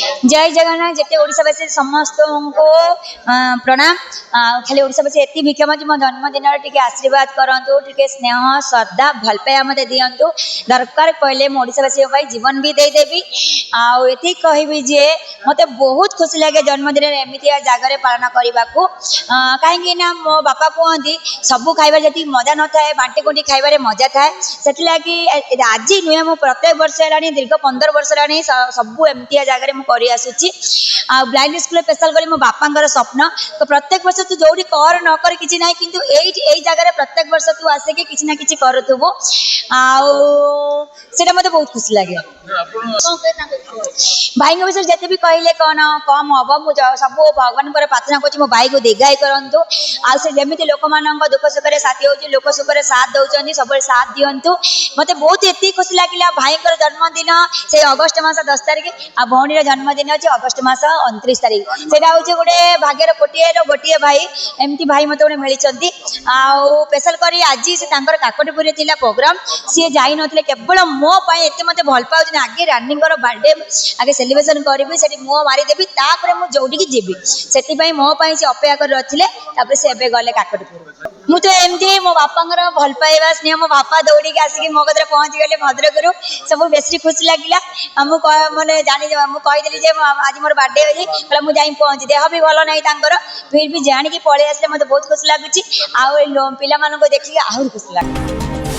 जय जगन्नाथ जिते ओडावासी समस्त को प्रणाम। खाली ओडावासी एति भिक्षा मो जन्मदिन टे आशीर्वाद करूँ टे स्नेह श्रद्धा भल पाया मत दिंतु दरकार कहले ओडावासी जीवन भी देदेवी। आती कहबी जे मत बहुत खुशी लगे जन्मदिन एमती जगह पालन करने को कहीं मो बापा कहती सबू खाइबार जी मजा न था बांटी कुंटी खाइबार मजा थाए से आज नुहे मो प्रत्येक वर्ष है दीर्घ 15 वर्ष है सबू एमती जगह मुझे आसूची ब्लाइंड स्कूल स्पेशल कर मो बापा स्वप्न तो प्रत्येक वर्ष तू जो कर न कर कि ना कि जगह प्रत्येक वर्ष तू आसिक कि ना कि करूँ से मत बहुत खुशी लगे। भाई विषय जिते भी कहले कौन कम हम मुझे सब भगवान प्रार्थना कर भाई को दीर्घायु करूँ आमती लोक मान दुख सुख साथी हो लोक सुख साथ दौरान सब साथ दिंतु मत बहुत ये खुशी लगे भाई जन्मदिन से अगस्ट मास 10 तारिख आ भौणी जन्मदिन अच्छे अगस्ट मास 29 तारिख से गोटे भाग्यर गोटे भाई एमती भाई मत गोटे मिली स्पेशल कर आज से काकटपुर थी प्रोग्राम सी जाई न केवल मो एत मत भल पाँच आगे रानी बर्थडे आगे सेलिब्रेशन करी से मुँह मारिदेवी मुझे जोटिकी जीवी से मो से अपेक्षा कर रखिले से गले काकटपुर मुझे एमती मो बापा भल पाइबा स्नेह मो बापा दौड़ी आसिक मो कदर पहुँची गले भद्रक सब बेस खुशी लगे मैंने जानी मुझे आज मोर बर्थडे अच्छी मुझे जाई पहुँची देह भी भल ना फिर भी जाणी पलि आसे मत बहुत खुशी लगुच आ पिला देखिए आहरी खुशी लगे।